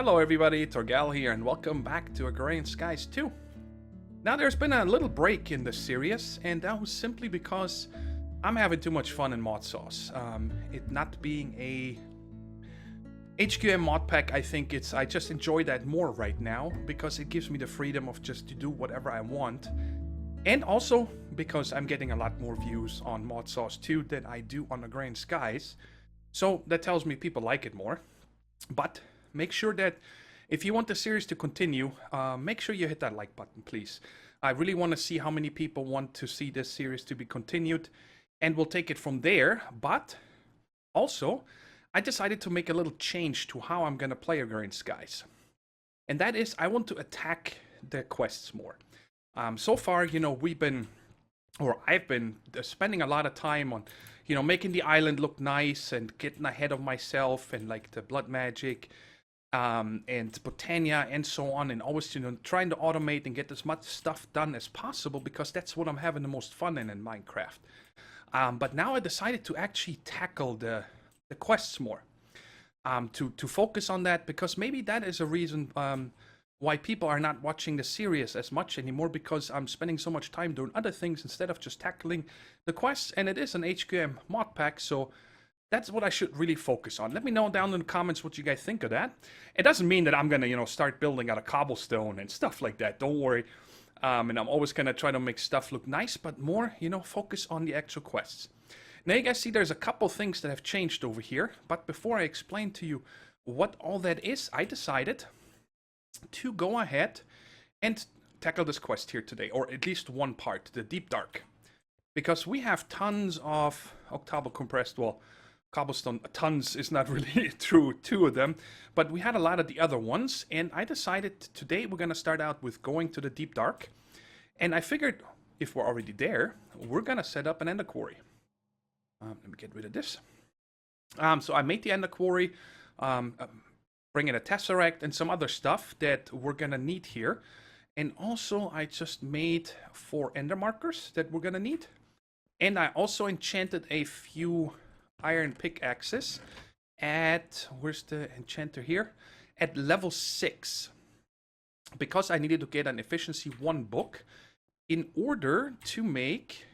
Hello everybody, Thorgal here, and welcome back to Agrarian Skies 2. Now there's been a little break in the series, and that was simply because I'm having too much fun in mod sauce. It not being a HQM mod pack, I just enjoy that more right now, because it gives me the freedom of just to do whatever I want. And also because I'm getting a lot more views on mod sauce 2 than I do on Agrarian Skies. So that tells me people like it more. But make sure that if you want the series to continue, make sure you hit that like button, please. I really want to see how many people want to see this series to be continued, and we'll take it from there. But also, I decided to make a little change to how I'm going to play Agrarian Skies. And that is, I want to attack the quests more. So far, you know, I've been spending a lot of time on, you know, making the island look nice and getting ahead of myself and like the blood magic and Botania and so on, and always, you know, trying to automate and get as much stuff done as possible, because that's what I'm having the most fun in Minecraft. But now I decided to actually tackle the quests more, to focus on that, because maybe that is a reason why people are not watching the series as much anymore, because I'm spending so much time doing other things instead of just tackling the quests. And it is an HQM mod pack, so that's what I should really focus on. Let me know down in the comments what you guys think of that. It doesn't mean that I'm gonna, you know, start building out of cobblestone and stuff like that, don't worry. And I'm always gonna try to make stuff look nice, but more, you know, focus on the actual quests. Now you guys see there's a couple things that have changed over here, but before I explain to you what all that is, I decided to go ahead and tackle this quest here today, or at least one part, the Deep Dark. Because we have tons of octable compressed, well, cobblestone, tons is not really true, 2 of them, but we had a lot of the other ones, and I decided today we're going to start out with going to the Deep Dark. And I figured if we're already there, we're going to set up an ender quarry. Let me get rid of this. So I made the ender quarry, bring in a tesseract and some other stuff that we're going to need here. And also I just made 4 ender markers that we're going to need. And I also enchanted a few iron pickaxes at, where's the enchanter here? At level 6. Because I needed to get an efficiency 1 book in order to make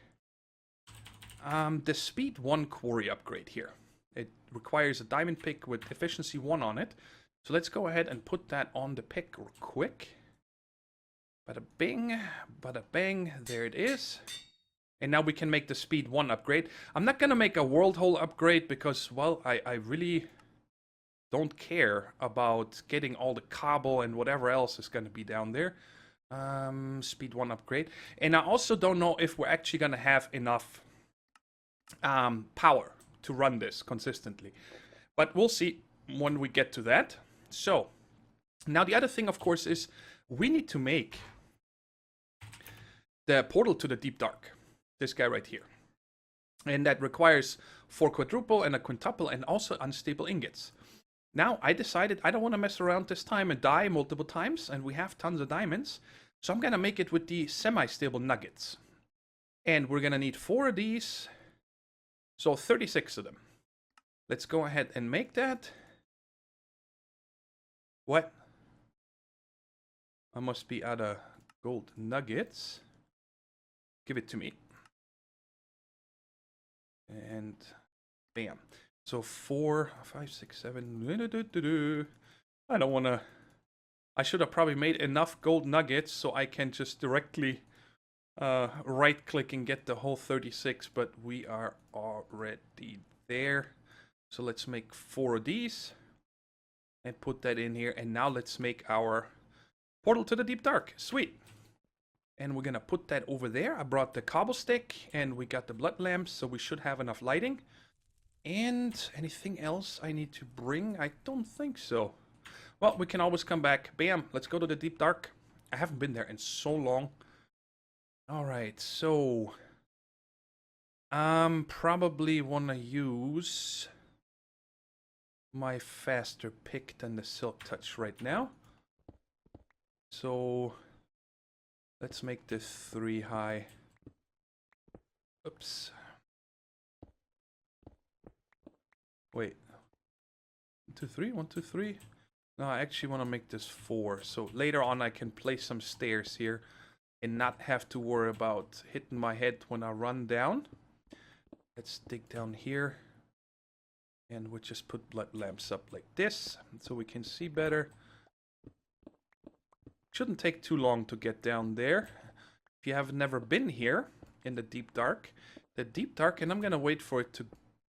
the speed 1 quarry upgrade here. It requires a diamond pick with efficiency 1 on it. So let's go ahead and put that on the pick real quick. Bada bing, bada bang, there it is. And now we can make the speed 1 upgrade. I'm not going to make a world hole upgrade because, well, I really don't care about getting all the cobble and whatever else is going to be down there. Speed 1 upgrade. And I also don't know if we're actually going to have enough power to run this consistently. But we'll see when we get to that. So, now the other thing, of course, is we need to make the portal to the Deep Dark. This guy right here. And that requires 4 quadruple and a quintuple and also unstable ingots. Now, I decided I don't want to mess around this time and die multiple times, and we have tons of diamonds. So I'm going to make it with the semi-stable nuggets. And we're going to need 4 of these. So 36 of them. Let's go ahead and make that. What? I must be out of gold nuggets. Give it to me. And bam. So 4, 5, 6, 7. I don't want to. I should have probably made enough gold nuggets so I can just directly right click and get the whole 36, but we are already there. So let's make 4 of these and put that in here. And now let's make our portal to the Deep Dark. Sweet. And we're going to put that over there. I brought the cobble stick and we got the blood lamps, so we should have enough lighting. And anything else I need to bring? I don't think so. Well, we can always come back. Bam, let's go to the Deep Dark. I haven't been there in so long. Alright, so probably want to use my faster pick than the Silk Touch right now. So let's make this 3 high. Oops. Wait. 1, 2, 3. 1, 2, 3. No, I actually want to make this 4. So later on I can place some stairs here and not have to worry about hitting my head when I run down. Let's dig down here. And we'll just put blood lamps up like this so we can see better. Shouldn't take too long to get down there. If you have never been here in the deep dark, and I'm gonna wait for it to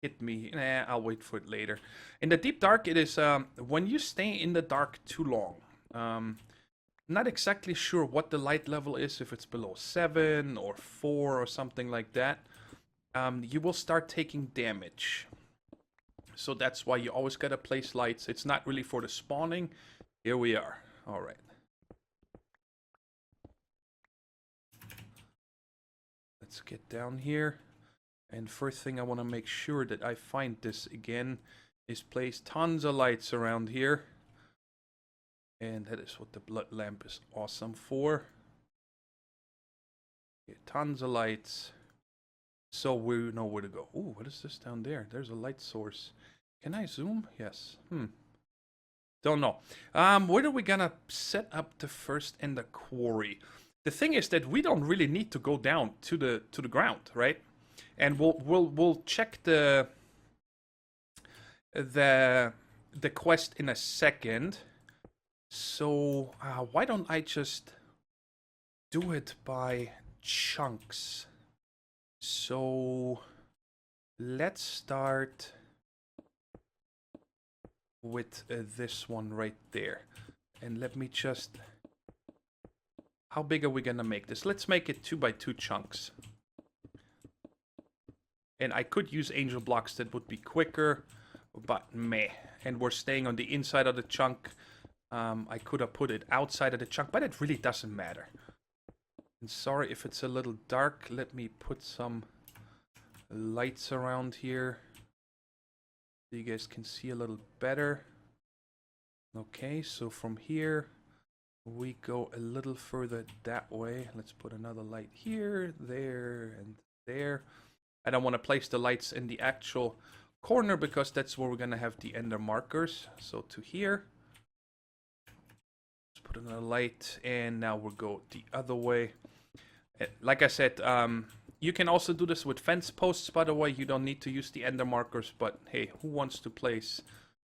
hit me. Nah, I'll wait for it later. In the deep dark, it is when you stay in the dark too long. Not exactly sure what the light level is, if it's below 7 or 4 or something like that. You will start taking damage. So that's why you always gotta place lights. It's not really for the spawning. Here we are. All right. Let's get down here. And first thing I want to make sure that I find this again is place tons of lights around here. And that is what the blood lamp is awesome for. Okay, tons of lights. So we know where to go. Ooh, what is this down there? There's a light source. Can I zoom? Yes. Don't know. Where are we gonna set up the first and the quarry? The thing is that we don't really need to go down to the ground, right? And we'll check the quest in a second. So why don't I just do it by chunks? So let's start with this one right there. And let me just... How big are we gonna make this? Let's make it 2 by 2 chunks. And I could use angel blocks, that would be quicker, but meh. And we're staying on the inside of the chunk. I could have put it outside of the chunk, but it really doesn't matter. And sorry if it's a little dark. Let me put some lights around here so you guys can see a little better. Okay, so from here we go a little further that way. Let's put another light here, there, and there. I don't want to place the lights in the actual corner because that's where we're going to have the ender markers. So to here. Let's put another light, and now we'll go the other way. Like I said, you can also do this with fence posts, by the way. You don't need to use the ender markers, but hey, who wants to place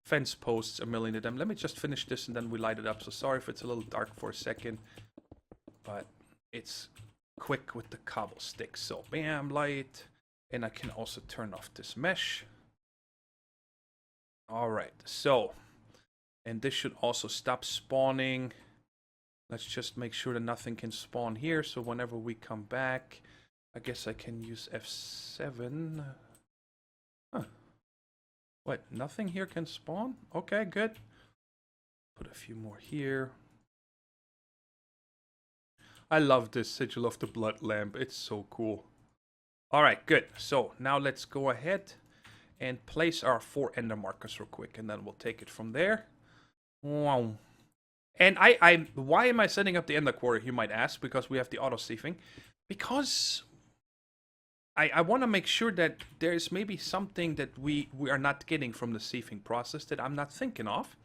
fence posts, a million of them? Let me just finish this and then we light it up. So sorry if it's a little dark for a second, but it's quick with the cobble stick. So bam, light. And I can also turn off this mesh. All right, so, and this should also stop spawning. Let's just make sure that nothing can spawn here. So whenever we come back, I guess I can use F7. Huh. What, nothing here can spawn? Okay, good. Put a few more here. I love this sigil of the blood lamp. It's so cool. All right, good. So now let's go ahead and place our 4 ender markers real quick, and then we'll take it from there. Wow. And why am I setting up the ender quarry, you might ask? Because we have the auto sieving. Because I want to make sure that there's maybe something that we are not getting from the sieving process that I'm not thinking of.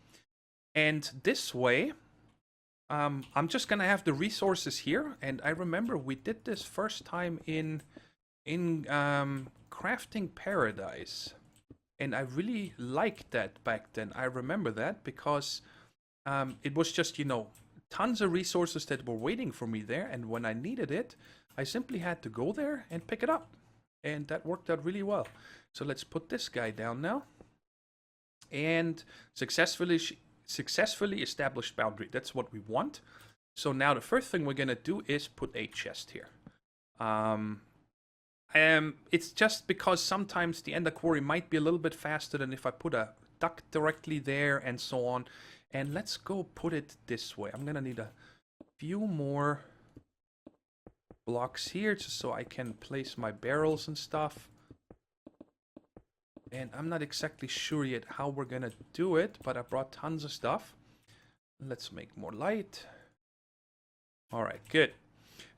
And this way, I'm just going to have the resources here. And I remember we did this first time in Crafting Paradise. And I really liked that back then. I remember that because it was just, you know, tons of resources that were waiting for me there. And when I needed it, I simply had to go there and pick it up. And that worked out really well. So let's put this guy down now. And successfully established boundary. That's what we want. So now the first thing we're going to do is put a chest here. It's just because sometimes the ender quarry might be a little bit faster than if I put a duck directly there and so on. And let's go put it this way. I'm going to need a few more blocks here just so I can place my barrels and stuff. And I'm not exactly sure yet how we're going to do it, but I brought tons of stuff. Let's make more light. All right, good.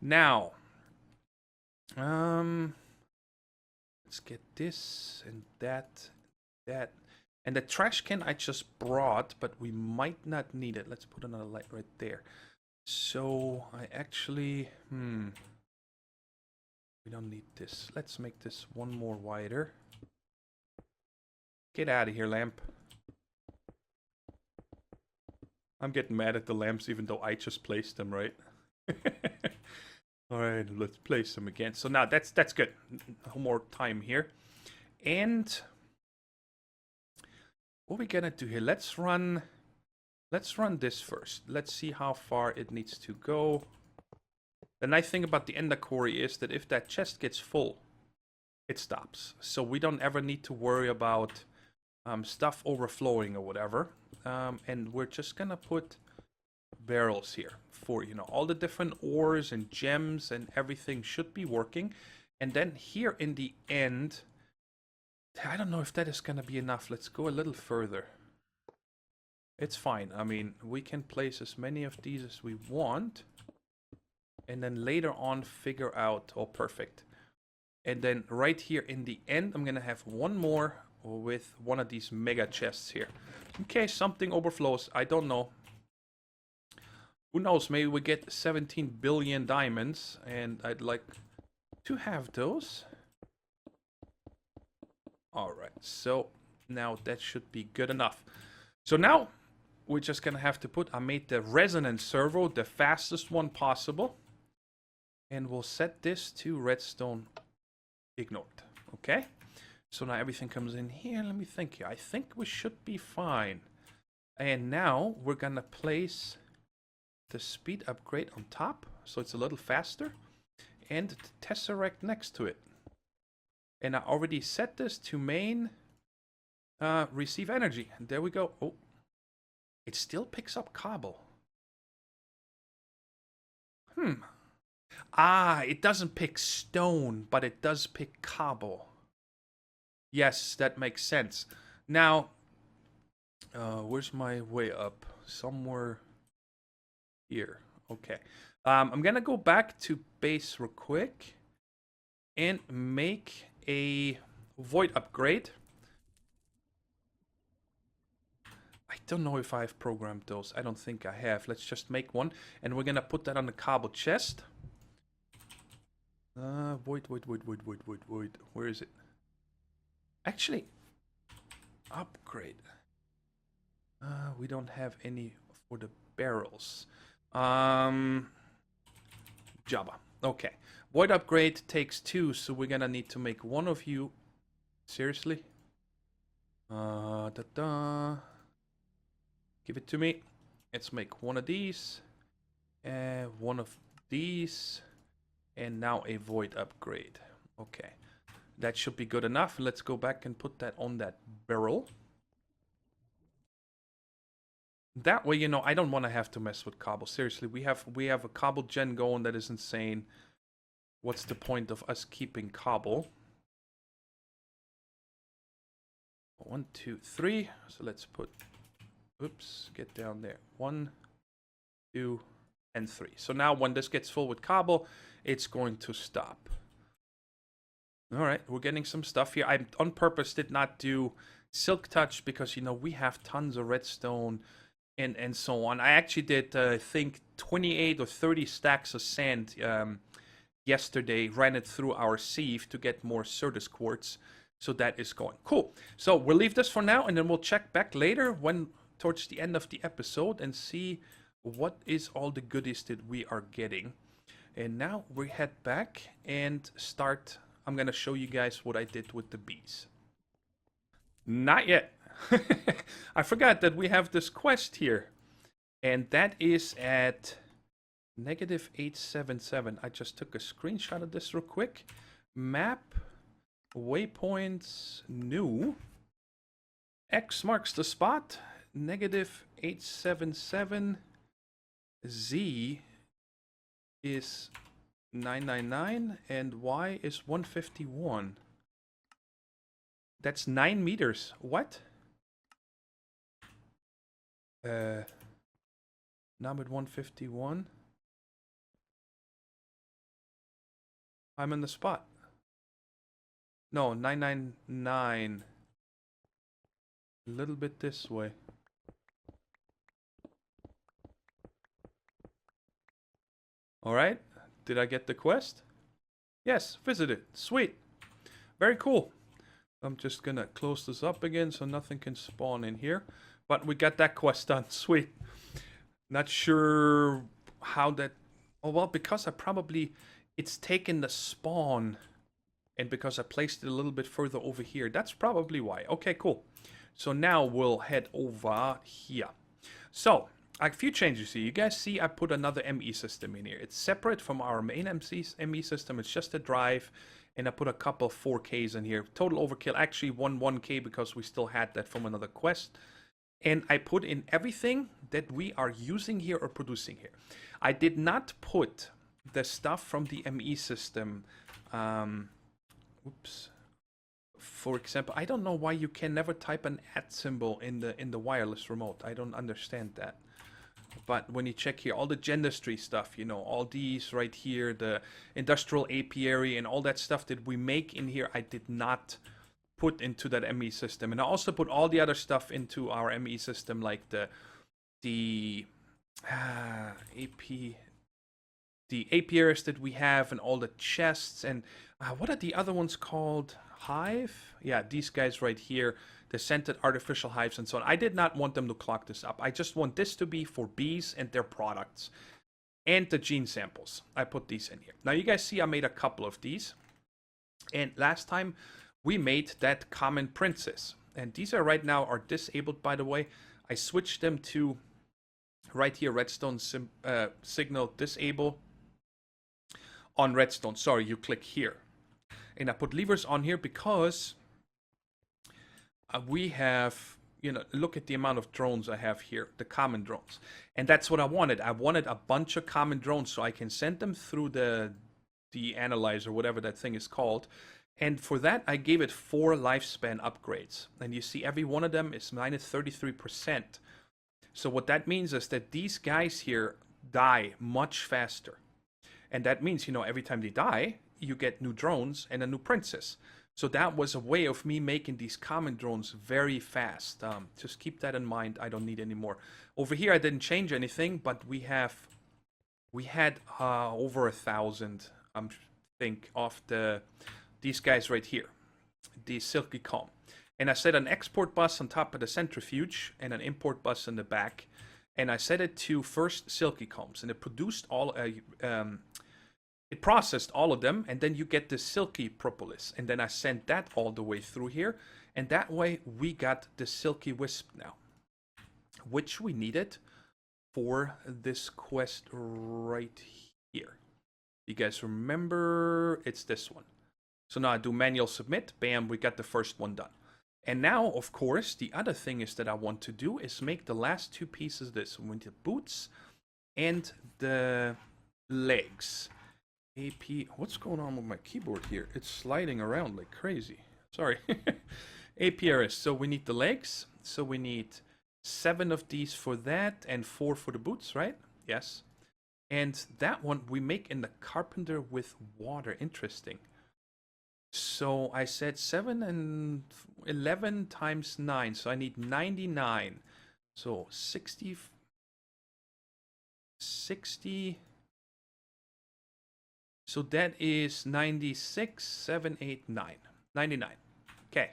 Now, let's get this and that. And the trash can I just brought, but we might not need it. Let's put another light right there. So I actually, we don't need this. Let's make this one more wider. Get out of here, lamp. I'm getting mad at the lamps even though I just placed them, right? Alright, let's place them again. So now that's good. No more time here. And what are we gonna do here? Let's run this first. Let's see how far it needs to go. The nice thing about the ender quarry is that if that chest gets full, it stops. So we don't ever need to worry about stuff overflowing or whatever. And we're just gonna put barrels here for, you know, all the different ores and gems and everything should be working. And then here in the end, I don't know if that is gonna be enough. Let's go a little further. It's fine. I mean, we can place as many of these as we want. And then later on figure out, oh, perfect. And then right here in the end, I'm gonna have one more with one of these mega chests here. In case something overflows, I don't know. Who knows, maybe we get 17 billion diamonds, and I'd like to have those. Alright, so now that should be good enough. So now, we're just gonna have to put, I made the resonance servo, the fastest one possible. And we'll set this to redstone ignored, okay? So now everything comes in here. Let me think here. I think we should be fine. And now we're gonna place the speed upgrade on top, so it's a little faster, and the tesseract next to it. And I already set this to main receive energy. And there we go. Oh, it still picks up cobble. Ah, it doesn't pick stone, but it does pick cobble. Yes, that makes sense. Now, where's my way up? Somewhere here. Okay. I'm gonna go back to base real quick and make a void upgrade. I don't know if I've programmed those. I don't think I have. Let's just make one, and we're gonna put that on the cobble chest. Void. Where is it? Actually, upgrade. We don't have any for the barrels. Java. Okay. Void upgrade takes 2, so we're gonna need to make one of you. Seriously? Give it to me. Let's make one of these. One of these. And now a void upgrade. Okay. That should be good enough. Let's go back and put that on that barrel. That way, you know, I don't want to have to mess with cobble. Seriously, we have a cobble gen going that is insane. What's the point of us keeping cobble? 1, 2, 3. So let's put, oops, get down there. 1, 2, and 3. So now when this gets full with cobble, it's going to stop. All right, we're getting some stuff here. I on purpose did not do silk touch because, you know, we have tons of redstone and so on. I actually did, I think, 28 or 30 stacks of sand yesterday. Ran it through our sieve to get more Certus quartz. So that is going. Cool. So we'll leave this for now, and then we'll check back later when towards the end of the episode and see what is all the goodies that we are getting. And now we head back and start. I'm going to show you guys what I did with the bees. Not yet. I forgot that we have this quest here. And that is at -877. I just took a screenshot of this real quick. Map, waypoints, new. X marks the spot. -877. Z is 999 and Y is 151. That's 9 meters. What? Now I'm at 151. I'm in the spot. No, 999. A little bit this way. Alright, did I get the quest? Yes, visit it. Sweet. Very cool. I'm just gonna close this up again so nothing can spawn in here. But we got that quest done. Sweet. Not sure how that... Oh, well, because I probably... It's taken the spawn. And because I placed it a little bit further over here. That's probably why. Okay, cool. So now we'll head over here. So, a few changes here. You guys see I put another ME system in here. It's separate from our main ME system. It's just a drive. And I put a couple of 4Ks in here. Total overkill. Actually, 1K because we still had that from another quest. And I put in everything that we are using here or producing here. I did not put the stuff from the ME system. Oops. For example, I don't know why you can never type an @ symbol in the wireless remote. I don't understand that. But when you check here, all the Gendustry stuff, you know, all these right here, the industrial apiary and all that stuff that we make in here, I did not put into that ME system. And I also put all the other stuff into our ME system, like the apiaries that we have and all the chests. And what are the other ones called? Hive? Yeah, these guys right here, the scented artificial hives and so on. I did not want them to clog this up. I just want this to be for bees and their products. And the gene samples. I put these in here. Now you guys see I made a couple of these. And last time we made that common princess. And these are right now are disabled, by the way. I switched them to right here, redstone signal disable on redstone. Sorry, you click here. And I put levers on here because we have, you know, look at the amount of drones I have here, the common drones. And that's what I wanted. I wanted a bunch of common drones so I can send them through the analyzer, whatever that thing is called. And for that, I gave it 4 lifespan upgrades. And you see every one of them is minus 33%. So what that means is that these guys here die much faster. And that means, you know, every time they die, you get new drones and a new princess. So that was a way of me making these common drones very fast. Just keep that in mind. I don't need any more. Over here, I didn't change anything, but we had over 1,000, I think, of these guys right here, the silky comb. And I set an export bus on top of the centrifuge and an import bus in the back. And I set it to first silky combs, and it produced all. It processed all of them, and then you get the silky propolis. And then I sent that all the way through here. And that way we got the silky wisp now, which we needed for this quest right here. You guys remember? It's this one. So now I do manual submit. Bam, we got the first one done. And now, of course, the other thing is that I want to do is make the last 2 pieces of this. We want the boots and the legs. What's going on with my keyboard here? It's sliding around like crazy. Sorry. APRS. So we need the legs. So we need 7 of these for that and 4 for the boots, right? Yes. And that one we make in the carpenter with water. Interesting. So I said 7 and 11 times 9. So I need 99. So 60. So that is 96, 7, 8, 9. 99. Okay.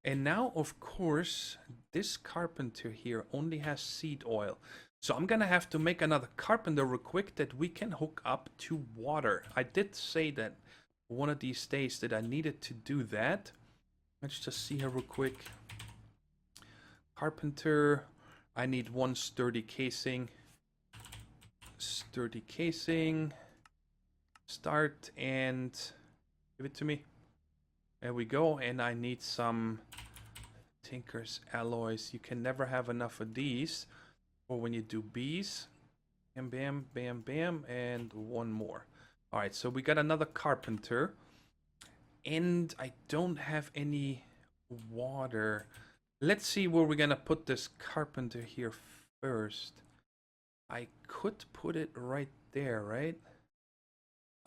And now, of course, this carpenter here only has seed oil. So I'm going to have to make another carpenter real quick that we can hook up to water. I did say that one of these days that I needed to do that. Let's just see here real quick. Carpenter. I need 1 sturdy casing. Sturdy casing. Start and give it to me. There we go. And I need some Tinker's alloys. You can never have enough of these. Or when you do bees. Bam, bam, bam, bam. And 1 more. Alright, so we got another carpenter. And I don't have any water. Let's see where we're gonna put this carpenter here first. I could put it right there, right?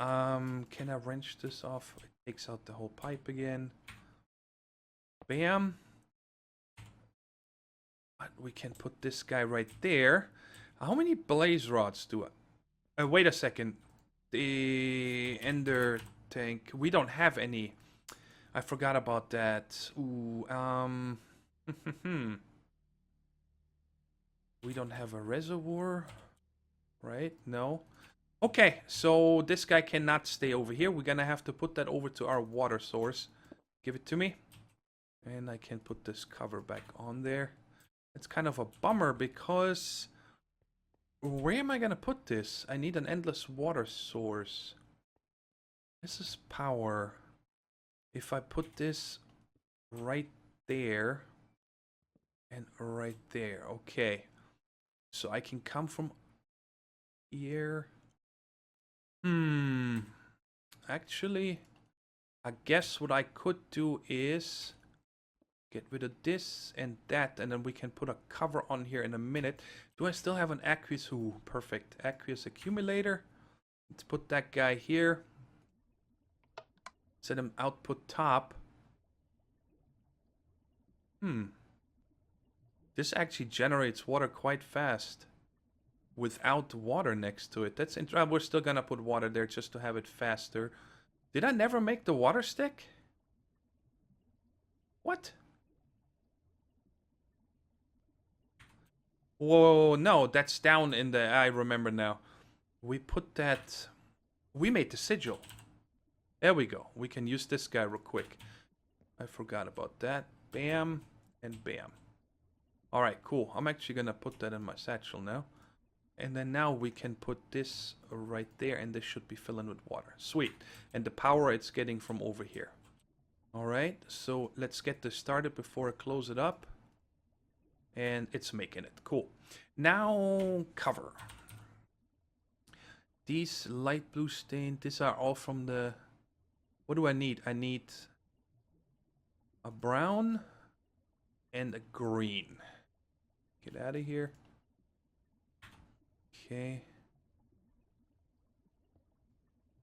Can I wrench this off? It takes out the whole pipe again. Bam. But we can put this guy right there. How many blaze rods do I... wait a second. The ender tank. We don't have any. I forgot about that. Ooh, we don't have a reservoir, right? No. Okay, so this guy cannot stay over here. We're gonna have to put that over to our water source. Give it to me. And I can put this cover back on there. It's kind of a bummer because... where am I gonna put this? I need an endless water source. This is power. If I put this right there and right there, okay. So I can come from here. Actually, I guess what I could do is get rid of this and that, and then we can put a cover on here in a minute. Do I still have an aqueous? Ooh, perfect. Aqueous accumulator. Let's put that guy here. Set him output top. This actually generates water quite fast without water next to it. That's interesting. We're still gonna put water there just to have it faster. Did I never make the water stick? What? Whoa, no, that's down in the... I remember now. We put that... we made the sigil. There we go. We can use this guy real quick. I forgot about that. Bam and bam. Alright, cool. I'm actually gonna put that in my satchel now. And then now we can put this right there, and this should be filling with water. Sweet. And the power it's getting from over here. Alright, so let's get this started before I close it up. And it's making it. Cool. Now, cover. These light blue stain, these are all from the... what do I need? I need a brown and a green. Get out of here. Okay.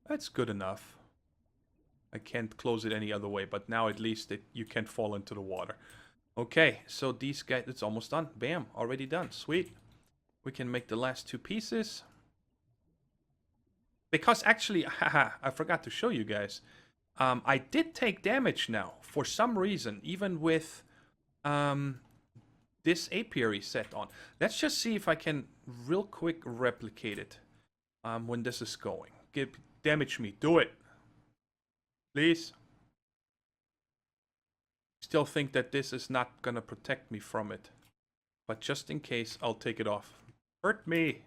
That's good enough. I can't close it any other way, but now at least you can't fall into the water. Okay, so these guys, it's almost done. Bam, already done. Sweet. We can make the last two pieces. Because actually, haha, I forgot to show you guys. I did take damage now, for some reason, even with this apiary set on. Let's just see if I can real quick replicate it when this is going. Damage me, do it. Please. Still think that this is not gonna protect me from it. But just in case, I'll take it off. Hurt me.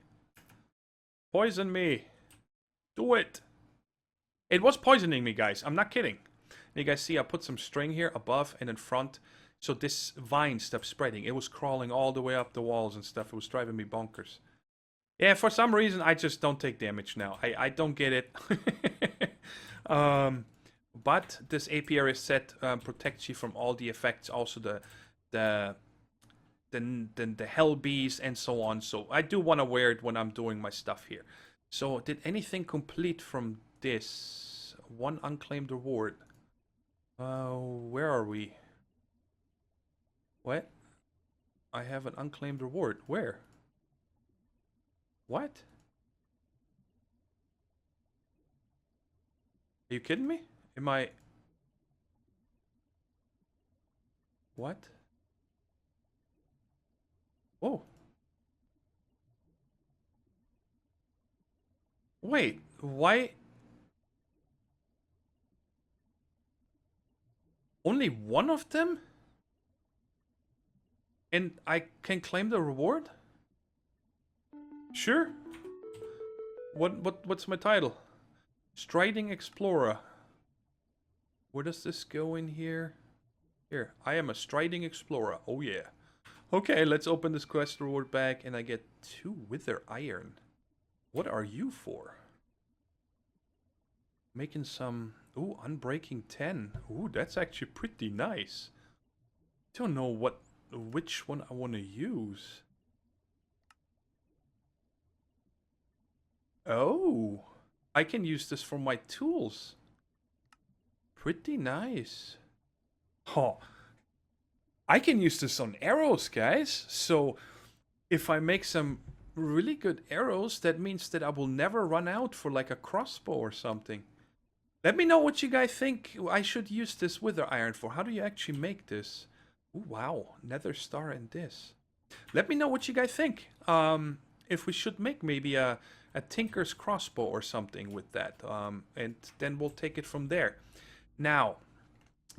Poison me. Do it. It was poisoning me, guys. I'm not kidding. You guys see I put some string here above and in front. So this vine stuff spreading. It was crawling all the way up the walls and stuff. It was driving me bonkers. Yeah, for some reason, I just don't take damage now. I don't get it. But this apiary set protects you from all the effects. Also the hell bees and so on. So I do want to wear it when I'm doing my stuff here. So did anything complete from this? One unclaimed reward. Where are we? What? I have an unclaimed reward. Where? What? Are you kidding me? Am I... what? Oh. Wait, why? Only one of them? And I can claim the reward? Sure. What's my title? Striding Explorer. Where does this go in here? Here, I am a striding explorer. Oh yeah. Okay, let's open this quest reward bag and I get 2 wither iron. What are you for? Making some... ooh, unbreaking 10. Ooh, that's actually pretty nice. Don't know which one I want to use. Oh, I can use this for my tools. Pretty nice. Oh, I can use this on arrows, guys. So if I make some really good arrows, that means that I will never run out for like a crossbow or something. Let me know what you guys think I should use this wither iron for. How do you actually make this? Ooh, wow, nether star and this. Let me know what you guys think. If we should make maybe a tinker's crossbow or something with that. And then we'll take it from there. Now,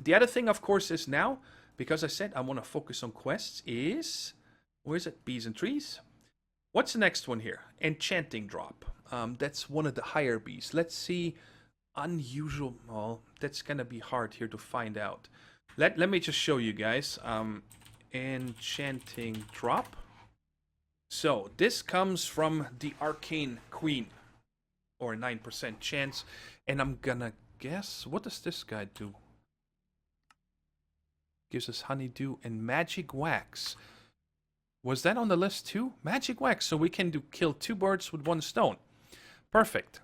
the other thing, of course, is now, because I said I want to focus on quests, is... Where is it? Bees and trees. What's the next one here? Enchanting drop. That's one of the higher bees. Let's see. Unusual. Well, that's gonna be hard here to find out. Let me just show you guys. Enchanting drop. So this comes from the Arcane Queen, or 9% chance. And I'm gonna guess, what does this guy do? Gives us honeydew and magic wax. Was that on the list too? Magic wax, so we can kill 2 birds with 1 stone. Perfect.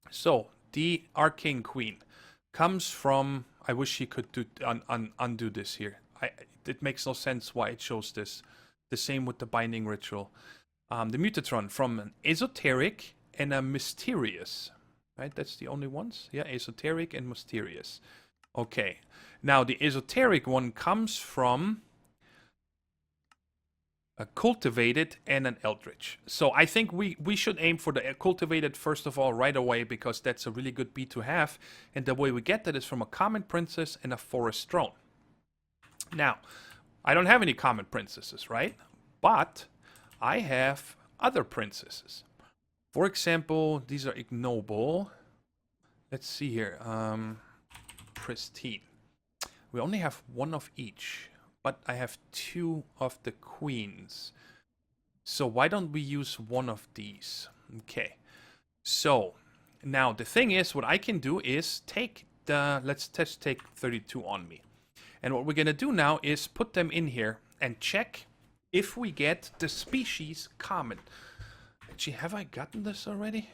So, the Arcane Queen comes from... I wish he could undo this here. It makes no sense why it shows this. The same with the Binding Ritual. The Mutatron from an Esoteric and a Mysterious. Right, that's the only ones? Yeah, Esoteric and Mysterious. Okay. Now, the Esoteric one comes from... a cultivated and an eldritch. So I think we should aim for the cultivated first of all right away, because that's a really good beat to have. And the way we get that is from a common princess and a forest drone. Now, I don't have any common princesses, right? But I have other princesses. For example, these are ignoble. Let's see here. Pristine. We only have 1 of each. But I have 2 of the queens. So why don't we use 1 of these? Okay. So, now the thing is, what I can do is take the... Let's just take 32 on me. And what we're going to do now is put them in here and check if we get the species common. Actually, have I gotten this already?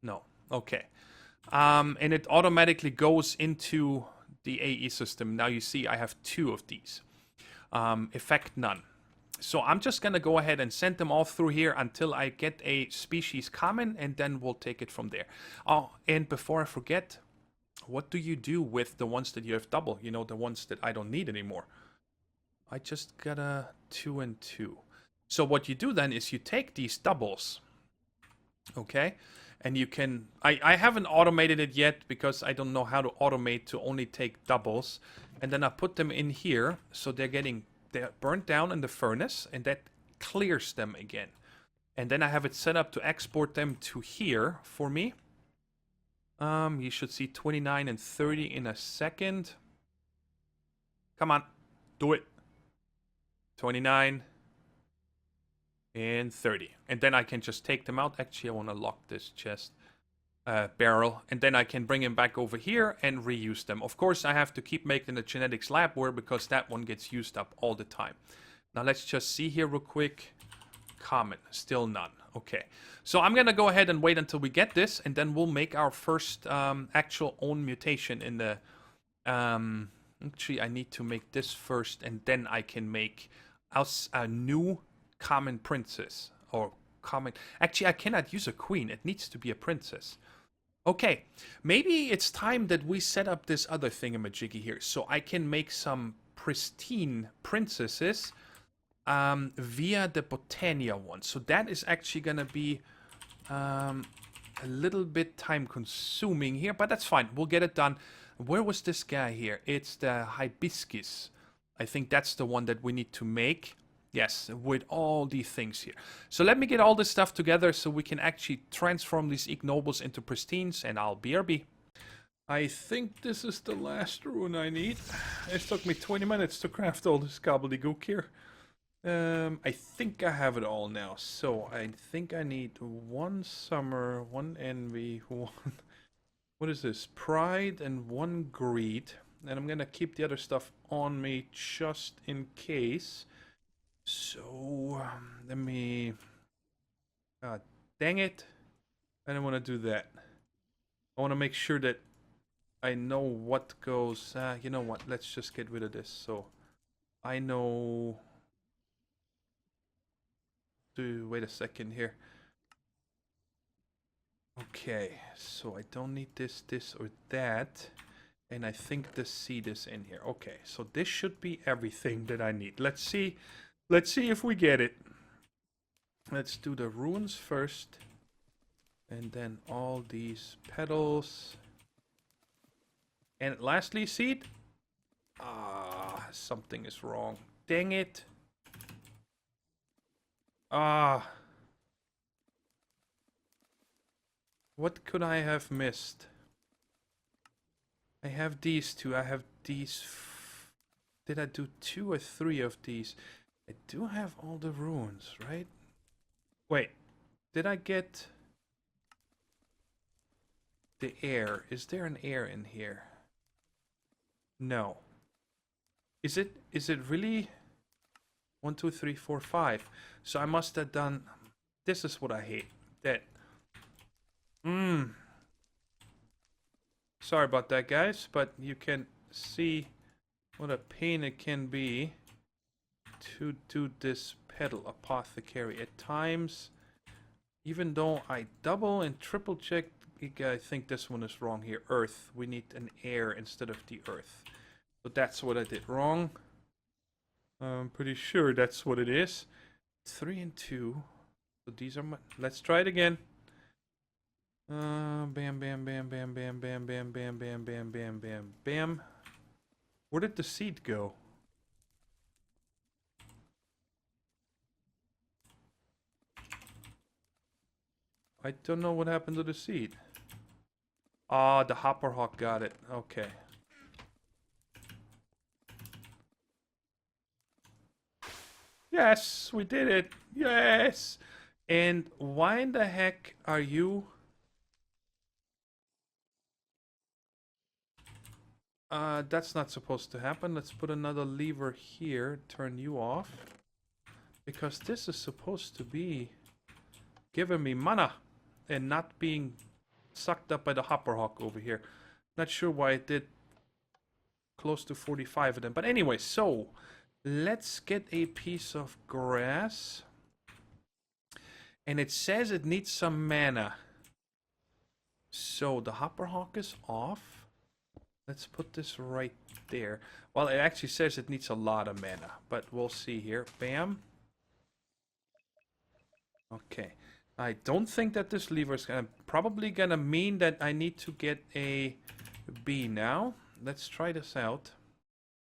No. Okay. And it automatically goes into... the AE system. Now you see I have 2 of these. Effect none. So I'm just going to go ahead and send them all through here until I get a species common, and then we'll take it from there. Oh, and before I forget, what do you do with the ones that you have double? You know, the ones that I don't need anymore. I just got a 2 and 2. So what you do then is you take these doubles. Okay? And you can... I haven't automated it yet because I don't know how to automate to only take doubles. And then I put them in here, so they're burnt down in the furnace, and that clears them again. And then I have it set up to export them to here for me. You should see 29 and 30 in a second. Come on, do it. 29 and 30. And then I can just take them out. Actually, I want to lock this chest barrel. And then I can bring them back over here and reuse them. Of course, I have to keep making the genetics lab work because that one gets used up all the time. Now, let's just see here real quick. Common. Still none. Okay. So I'm going to go ahead and wait until we get this. And then we'll make our first actual own mutation in the... actually, I need to make this first. And then I can make us a new common princess. Or common... Actually, I cannot use a queen. It needs to be a princess. Okay. Maybe it's time that we set up this other thingamajiggy here. So I can make some pristine princesses... via the Botania one. So that is actually going to be a little bit time consuming here, but that's fine. We'll get it done. Where was this guy here? It's the Hibiscus. I think that's the one that we need to make. Yes, with all these things here. So let me get all this stuff together so we can actually transform these ignobles into pristines, and I'll BRB. I think this is the last rune I need. It took me 20 minutes to craft all this gobbledygook here. I think I have it all now. So I think I need 1 summer, 1 envy, 1... What is this? Pride and 1 greed. And I'm gonna keep the other stuff on me just in case. So, let me... dang it. I don't want to do that. I want to make sure that I know what goes. You know what? Let's just get rid of this. So I know. Wait a second here. Okay, so I don't need this, this, or that. And I think the seed is in here. Okay, so this should be everything that I need. Let's see. Let's see if we get it. Let's do the runes first. And then all these petals. And lastly, seed. Ah, something is wrong. Dang it. Ah. What could I have missed? I have these two. I have these. Did I do 2 or 3 of these? I do have all the runes, right? Wait. Did I get the air? Is there an air in here? No. Is it really 1, 2, 3, 4, 5? So I must have done. This is what I hate. That. Sorry about that, guys, but you can see what a pain it can be to do this petal apothecary at times. Even though I double and triple check, I think this one is wrong here. Earth. We need an air instead of the earth. So that's what I did wrong. I'm pretty sure that's what it is. 3 and 2. So these are my... Let's try it again. Bam, bam, bam, bam, bam, bam, bam, bam, bam, bam, bam, bam, bam. Where did the seed go? I don't know what happened to the seed. Ah, the hopper hawk got it. Okay. Yes, we did it. Yes. And why in the heck are you... that's not supposed to happen. Let's put another lever here. Turn you off. Because this is supposed to be giving me mana. And not being sucked up by the hopper hawk over here. Not sure why it did close to 45 of them. But anyway, so... Let's get a piece of grass. And it says it needs some mana. So the hopper hawk is off. Let's put this right there. Well, it actually says it needs a lot of mana. But we'll see here. Bam. Okay. I don't think that this lever is probably gonna mean that I need to get a bee now. Let's try this out.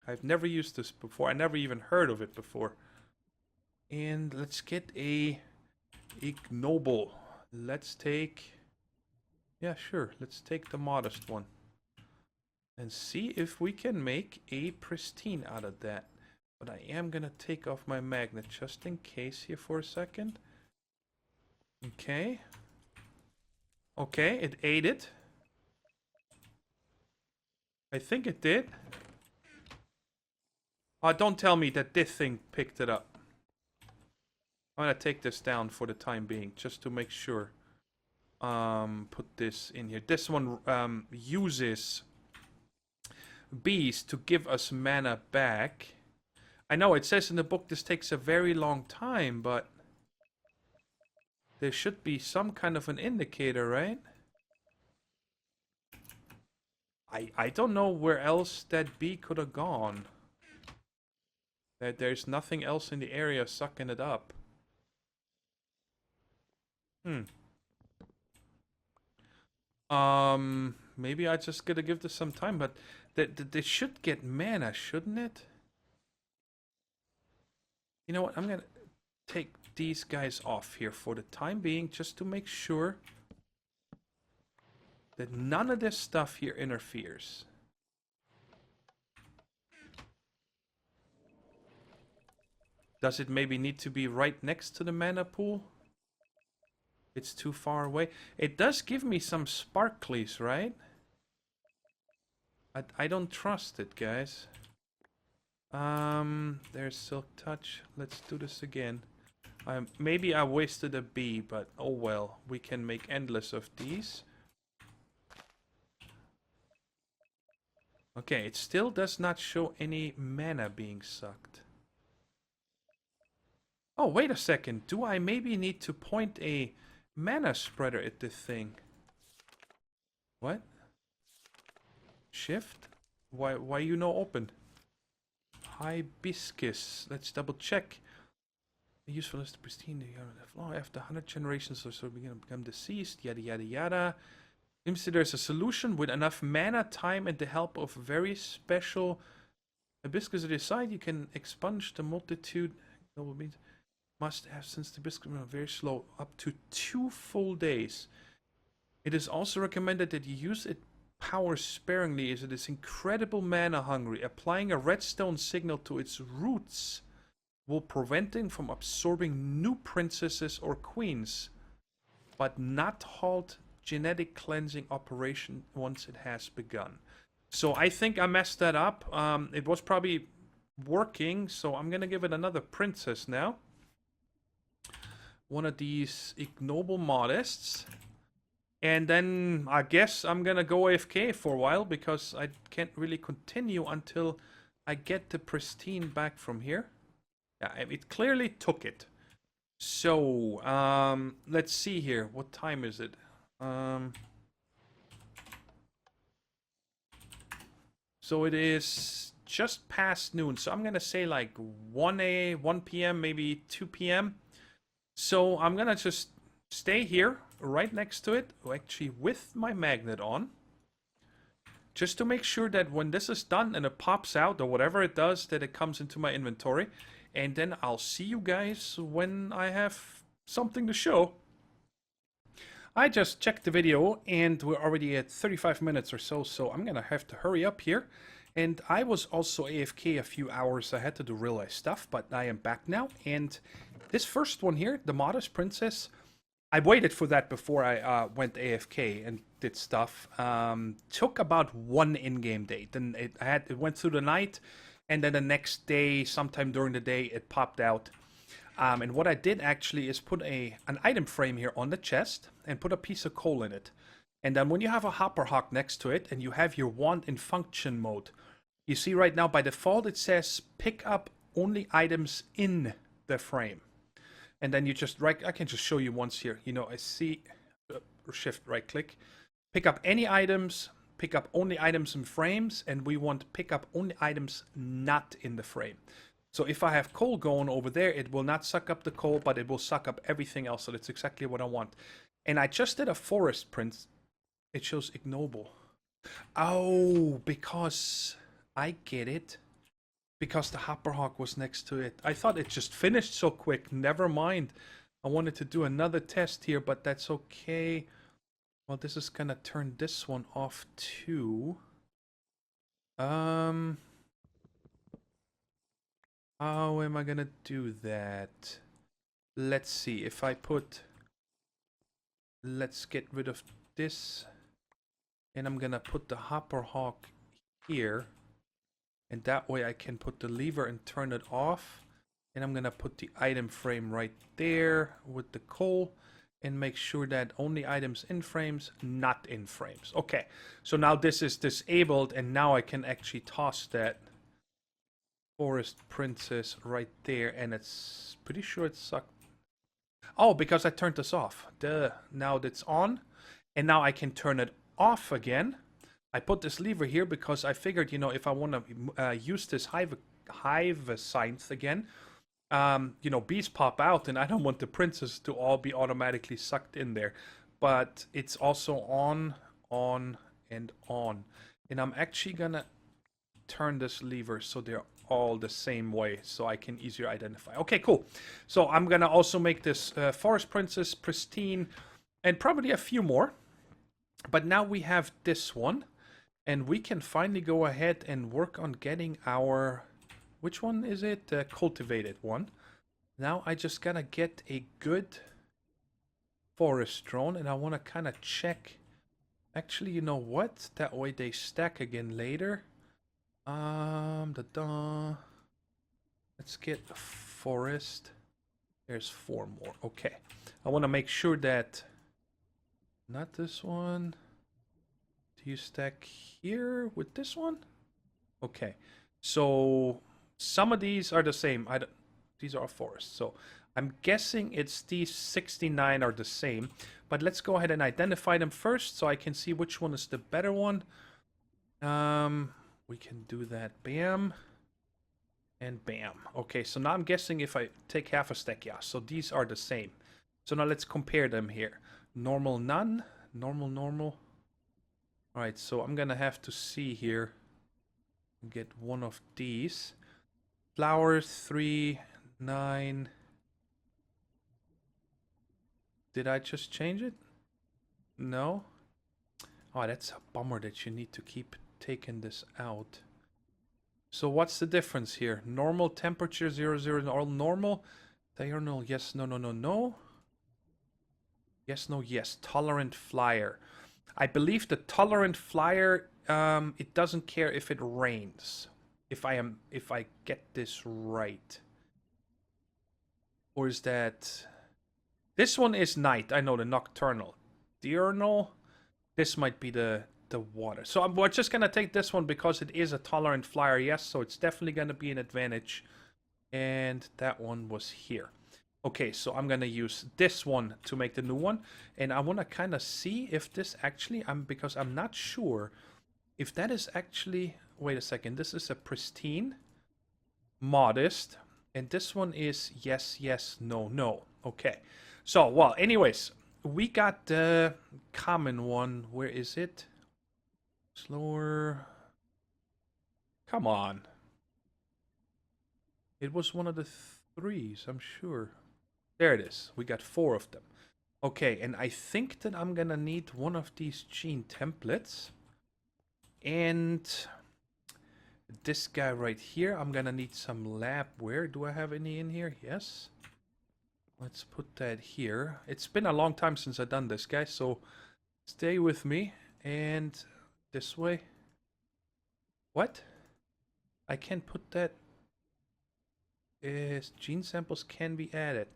I've never used this before. I never even heard of it before. And let's get a ignoble. Let's take... Yeah, sure. Let's take the modest one. And see if we can make a pristine out of that. But I am going to take off my magnet just in case here for a second. Okay. Okay, it ate it. I think it did. Don't tell me that this thing picked it up. I'm gonna take this down for the time being, just to make sure. Put this in here. This one uses bees to give us mana back. I know it says in the book this takes a very long time, but there should be some kind of an indicator, right? I don't know where else that bee could have gone. That there's nothing else in the area sucking it up. Maybe I just gotta give this some time, but they should get mana, shouldn't it? You know what? I'm gonna take these guys off here for the time being, just to make sure that none of this stuff here interferes. Does it maybe need to be right next to the mana pool? It's too far away. It does give me some sparklies, right? I don't trust it, guys. There's Silk Touch. Let's do this again. Maybe I wasted a bee, but oh well. We can make endless of these. Okay, it still does not show any mana being sucked. Oh, wait a second. Do I maybe need to point a mana spreader at this thing? What? Shift? Why you no open? Hibiscus. Let's double check. The usefulness to pristine the flower after 100 generations or so become deceased. Yada yada yada. Seems there's a solution with enough mana, time, and the help of very special hibiscus at your side. You can expunge the multitude. Noble means must have since the hibiscus are very slow, up to 2 full days. It is also recommended that you use it power sparingly, as it is incredible mana hungry. Applying a redstone signal to its roots will prevent it from absorbing new princesses or queens, but not halt genetic cleansing operation once it has begun. So I think I messed that up. It was probably working, so I'm gonna give it another princess now. One of these ignoble modestes. And then I guess I'm gonna go AFK for a while, because I can't really continue until I get the pristine back from here. Yeah, it clearly took it. So, let's see here. What time is it? So it is just past noon. So I'm gonna say like 1 p.m., maybe 2 p.m. So I'm gonna just stay here, right next to it, actually with my magnet on, just to make sure that when this is done and it pops out or whatever it does, that it comes into my inventory. And then I'll see you guys when I have something to show. I just checked the video and we're already at 35 minutes or so, so I'm gonna have to hurry up here. And I was also AFK a few hours. I had to do real life stuff, but I am back now. And this first one here, the Modest Princess, I waited for that before I went AFK and did stuff. Took about 1 in-game day. Then it went through the night, and then the next day, sometime during the day, it popped out. And what I did actually is put an item frame here on the chest and put a piece of coal in it. And then when you have a hopper hawk next to it and you have your wand in function mode, you see right now by default it says pick up only items in the frame. And then you just I can just show you once here. You know, I see shift right click, pick up any items, pick up only items in frames, and we want pick up only items not in the frame. So if I have coal going over there, it will not suck up the coal, but it will suck up everything else. So that's exactly what I want. And I just did a forest print. It shows ignoble. Oh, because I get it. Because the Hopperhawk was next to it. I thought it just finished so quick. Never mind. I wanted to do another test here, but that's okay. Well, this is gonna turn this one off too. How am I gonna do that? Let's see. If I put... Let's get rid of this. And I'm gonna put the Hopperhawk here. And that way I can put the lever and turn it off. And I'm gonna put the item frame right there with the coal. And make sure that only items in frames, not in frames. Okay, so now this is disabled. And now I can actually toss that Forest Princess right there. And it's pretty sure it's sucked. Oh, because I turned this off. Duh. Now that's on. And now I can turn it off again. I put this lever here because I figured, you know, if I want to use this Hibeescus again, you know, bees pop out and I don't want the princess to all be automatically sucked in there. But it's also on, and on. And I'm actually gonna turn this lever so they're all the same way so I can easier identify. Okay, cool. So I'm gonna also make this Forest Princess pristine and probably a few more. But now we have this one. And we can finally go ahead and work on getting our... Which one is it? The cultivated one. Now I just gotta get a good forest drone. And I want to kind of check... Actually, you know what? That way they stack again later. Let's get a forest. There's 4 more. Okay. I want to make sure that... Not this one... You stack here with this one? Okay, so some of these are the same. These are forests, so I'm guessing it's these 69 are the same. But let's go ahead and identify them first so I can see which one is the better one. We can do that. Bam. And bam. Okay, so now I'm guessing if I take half a stack, yeah. So these are the same. So now let's compare them here. Normal, none. Normal, normal. Alright, so I'm gonna have to see here. Get one of these. Flowers, 3, 9. Did I just change it? No? Oh, that's a bummer that you need to keep taking this out. So what's the difference here? Normal temperature, 0, 0, all normal. Diurnal, yes, no, no, no, no. Yes, no, yes. Tolerant flyer. I believe the tolerant flyer, it doesn't care if it rains. If I get this right. Or is that... This one is night. I know, the nocturnal. Diurnal. This might be the water. So we're just going to take this one because it is a tolerant flyer. Yes, so it's definitely going to be an advantage. And that one was here. Okay, so I'm going to use this one to make the new one. And I want to kind of see if this actually... because I'm not sure if that is actually... Wait a second. This is a pristine, modest. And this one is yes, yes, no, no. Okay. So, well, anyways, we got the common one. Where is it? Slower. Come on. It was one of the 3s, I'm sure. There it is. We got 4 of them. Okay, and I think that I'm gonna need one of these gene templates. And this guy right here, I'm gonna need some labware. Do I have any in here? Yes. Let's put that here. It's been a long time since I've done this, guys, so stay with me. And this way. What? I can put that... gene samples can be added.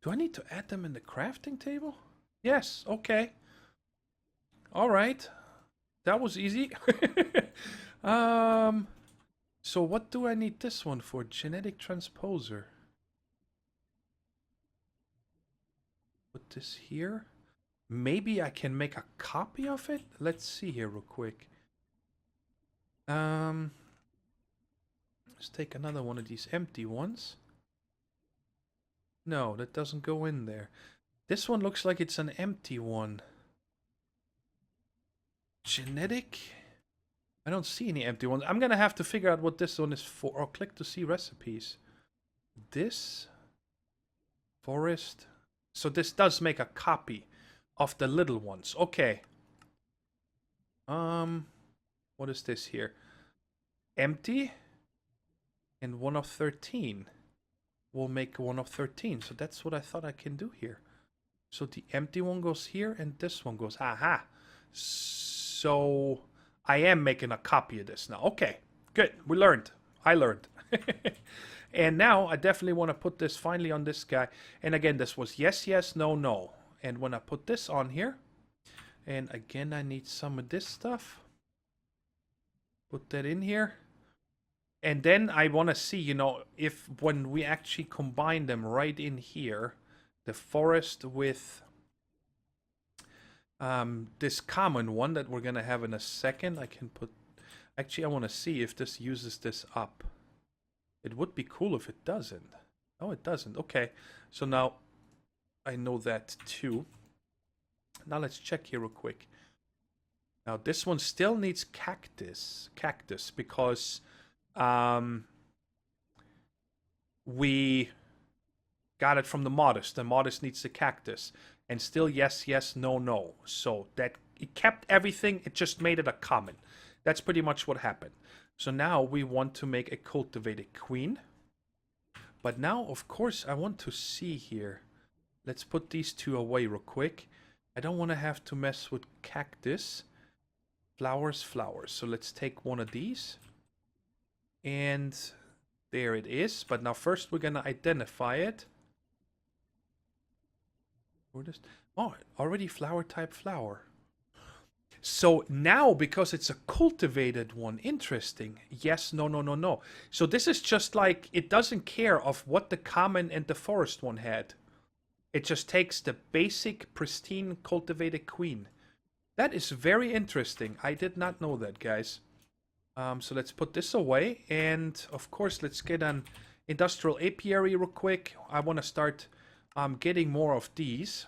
Do I need to add them in the crafting table? Yes, okay. Alright. That was easy. So what do I need this one for? Genetic transposer. Put this here. Maybe I can make a copy of it? Let's see here real quick. Let's take another one of these empty ones. No, that doesn't go in there. This one looks like it's an empty one. Genetic? I don't see any empty ones. I'm gonna have to figure out what this one is for. Or click to see recipes. This. Forest. So this does make a copy of the little ones. Okay. What is this here? Empty. And 1 of 13. We'll make 1 of 13. So that's what I thought I can do here. So the empty one goes here and this one goes. Aha. So I am making a copy of this now. Okay. Good. We learned. I learned. And now I definitely want to put this finally on this guy. And again, this was yes, yes, no, no. And when I put this on here, and again, I need some of this stuff. Put that in here. And then I want to see, you know, if when we actually combine them right in here, the forest with this common one that we're going to have in a second, I can put... Actually, I want to see if this uses this up. It would be cool if it doesn't. Oh, it doesn't. Okay. So now I know that too. Now let's check here real quick. Now this one still needs cactus because we got it from the modest. The modest needs the cactus. And still yes, yes, no, no. So that it kept everything. It just made it a common. That's pretty much what happened. So now we want to make a cultivated queen. But now, of course, I want to see here. Let's put these 2 away real quick. I don't want to have to mess with cactus. Flowers, flowers. So let's take one of these. And there it is. But now first we're going to identify it. Oh, already flower type flower. So now, because it's a cultivated one, interesting. Yes, no, no, no, no. So this is just like, it doesn't care of what the common and the forest one had. It just takes the basic, pristine, cultivated queen. That is very interesting. I did not know that, guys. So let's put this away. And, of course, let's get an industrial apiary real quick. I want to start getting more of these.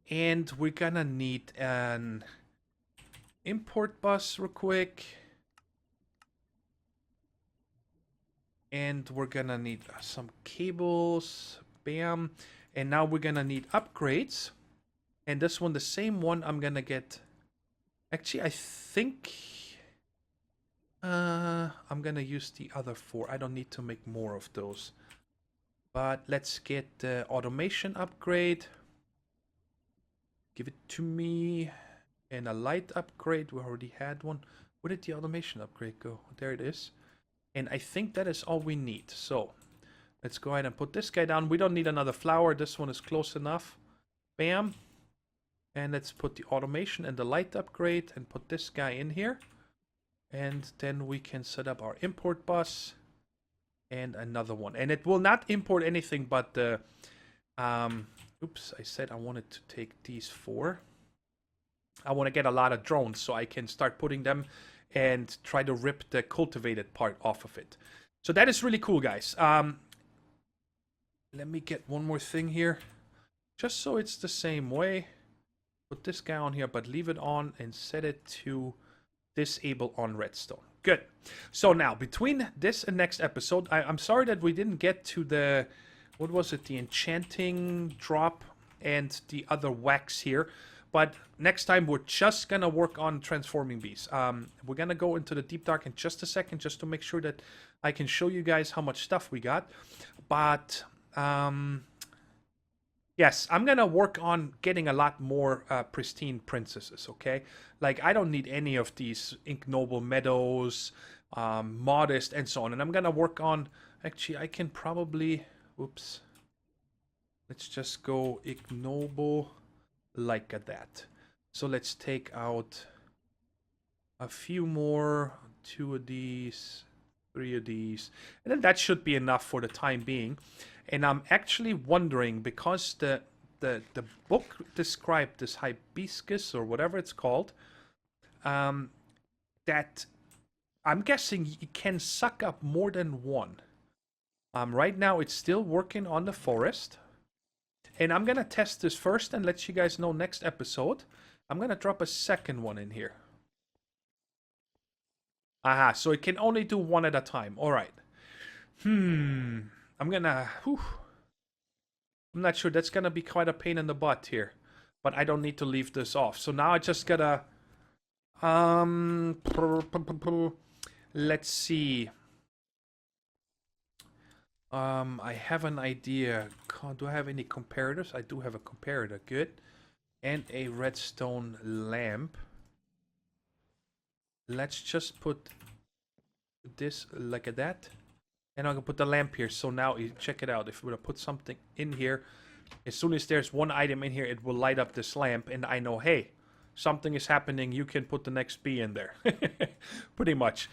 And we're gonna need an import bus real quick. And we're gonna need some cables. Bam. And now we're gonna need upgrades. And this one, the same one, I'm gonna get... Actually, I think... I'm gonna use the other 4. I don't need to make more of those. But let's get the automation upgrade. Give it to me. And a light upgrade. We already had one. Where did the automation upgrade go? There it is. And I think that is all we need. So, let's go ahead and put this guy down. We don't need another flower. This one is close enough. Bam. And let's put the automation and the light upgrade and put this guy in here. And then we can set up our import bus. And another one. And it will not import anything but the... oops, I said I wanted to take these 4. I want to get a lot of drones so I can start putting them and try to rip the cultivated part off of it. So that is really cool, guys. Let me get one more thing here. Just so it's the same way. Put this guy on here, but leave it on and set it to disable on redstone. Good. So now, between this and next episode, I'm sorry that we didn't get to the... What was it? The enchanting drop and the other wax here. But next time, we're just going to work on transforming bees. We're going to go into the deep dark in just a second, just to make sure that I can show you guys how much stuff we got. But, yes, I'm going to work on getting a lot more pristine princesses, okay? Like, I don't need any of these ignoble meadows, modest, and so on. And I'm going to work on... Actually, I can probably... Oops. Let's just go ignoble like that. So let's take out a few more, 2 of these, 3 of these. And then that should be enough for the time being. And I'm actually wondering, because the book described this Hibeescus or whatever it's called, that I'm guessing it can suck up more than one. Right now, it's still working on the forest. And I'm going to test this first and let you guys know next episode. I'm going to drop a second one in here. Aha, so it can only do one at a time. All right. I'm going to... I'm not sure. That's going to be quite a pain in the butt here. But I don't need to leave this off. So now I just got to... Let's see. I have an idea. Do I have any comparators? I do have a comparator. Good. And a redstone lamp. Let's just put this like that. And I'm going to put the lamp here. So now, you check it out. If we're going to put something in here, as soon as there's one item in here, it will light up this lamp. And I know, hey, something is happening. You can put the next bee in there. Pretty much.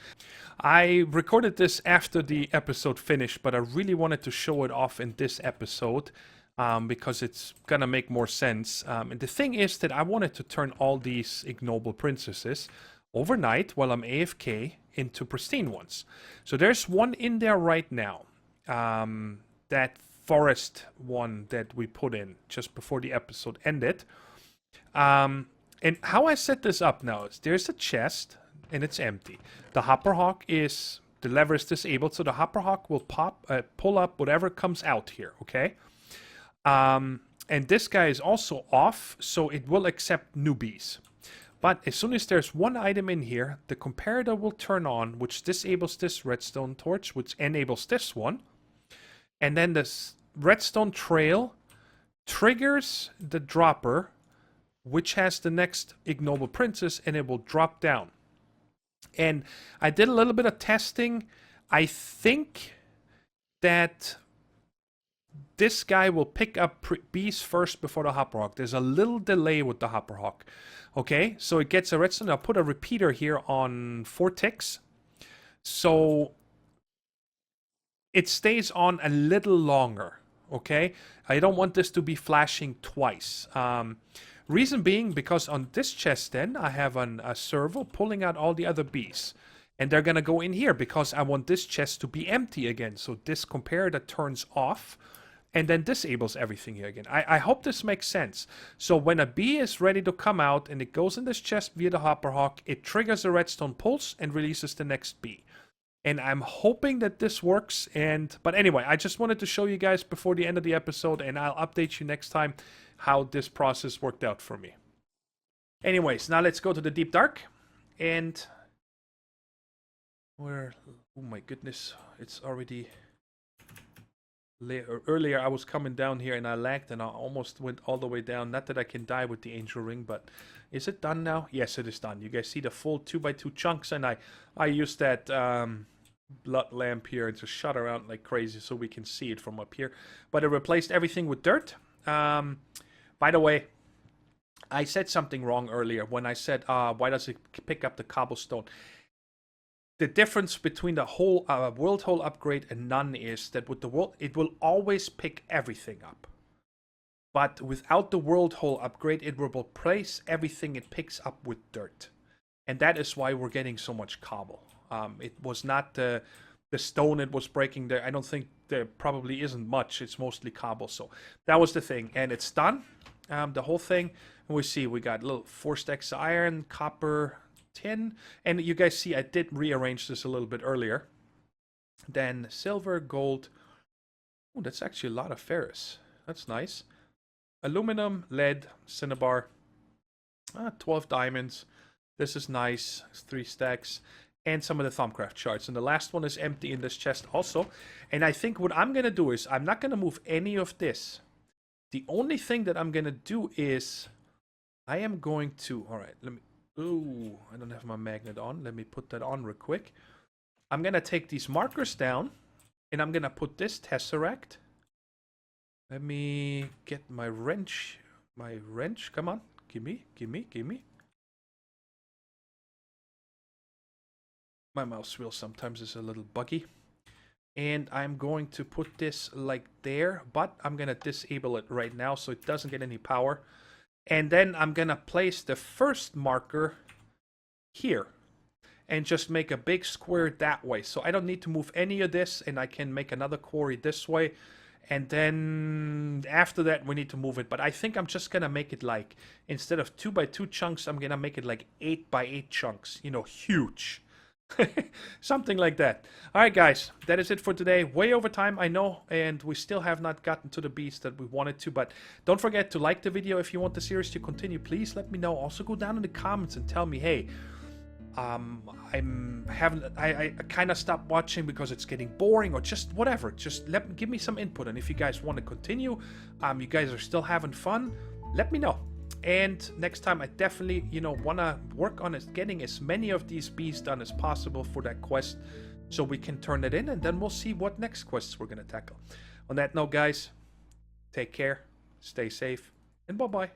I recorded this after the episode finished, but I really wanted to show it off in this episode because it's going to make more sense. And the thing is that I wanted to turn all these ignoble princesses overnight while I'm AFK into pristine ones. So there's one in there right now. That forest one that we put in just before the episode ended. And how I set this up now is there's a chest and it's empty. The hopper hawk is, the lever is disabled, so the hopper hawk will pull up whatever comes out here, okay? And this guy is also off, so it will accept newbies. But as soon as there's one item in here, the comparator will turn on, which disables this redstone torch, which enables this one. And then this redstone trail triggers the dropper, which has the next ignoble princess, and it will drop down. And I did a little bit of testing. I think that this guy will pick up bees first before the hopperhawk. There's a little delay with the hopperhawk. Okay, so it gets a redstone. I'll put a repeater here on 4 ticks. So it stays on a little longer. Okay, I don't want this to be flashing twice. Reason being, because on this chest then, I have a servo pulling out all the other bees. And they're going to go in here because I want this chest to be empty again. So this comparator turns off and then disables everything here again. I hope this makes sense. So when a bee is ready to come out and it goes in this chest via the hopperhawk, it triggers a redstone pulse and releases the next bee. And I'm hoping that this works. But anyway, I just wanted to show you guys before the end of the episode, and I'll update you next time how this process worked out for me. Anyways, now let's go to the deep dark. And where, oh my goodness, it's already earlier. I was coming down here and I lagged and I almost went all the way down. Not that I can die with the angel ring, but is it done now? Yes, it is done. You guys see the full 2x2 chunks, and I used that blood lamp here to shut around like crazy so we can see it from up here. But it replaced everything with dirt. By the way, I said something wrong earlier when I said why does it pick up the cobblestone. The difference between the whole world hole upgrade and none is that with the world, it will always pick everything up. But without the world hole upgrade, it will replace everything it picks up with dirt. And that is why we're getting so much cobble. It was not the stone it was breaking there. I don't think there probably isn't much. It's mostly cobble. So that was the thing. And it's done. The whole thing. And we see we got little 4 stacks of iron, copper, tin, and you guys see I did rearrange this a little bit earlier. Then silver, gold. Oh, that's actually a lot of ferrous. That's nice. Aluminum, lead, cinnabar. 12 diamonds. This is nice. 3 stacks. And some of the Thumbcraft shards. And the last one is empty in this chest also. And I think what I'm going to do is I'm not going to move any of this. The only thing that I'm going to do is I am going to... Alright, let me... Ooh, I don't have my magnet on. Let me put that on real quick. I'm going to take these markers down, and I'm going to put this tesseract. Let me get my wrench. My wrench, come on. Gimme. My mouse wheel sometimes is a little buggy. And I'm going to put this like there, but I'm going to disable it right now so it doesn't get any power. And then I'm going to place the first marker here and just make a big square that way. So I don't need to move any of this, and I can make another quarry this way. And then after that, we need to move it. But I think I'm just going to make it like, instead of 2x2 chunks, I'm going to make it like 8x8 chunks. You know, huge. Something like that. Alright guys, that is it for today. Way over time, I know, and we still have not gotten to the beats that we wanted to, but don't forget to like the video if you want the series to continue. Please let me know. Also go down in the comments and tell me, hey, I kind of stopped watching because it's getting boring, or just whatever. Just give me some input, and if you guys want to continue, you guys are still having fun, let me know. And next time I definitely, want to work on getting as many of these bees done as possible for that quest, so we can turn it in, and then we'll see what next quests we're going to tackle. On that note, guys, take care, stay safe, and bye-bye.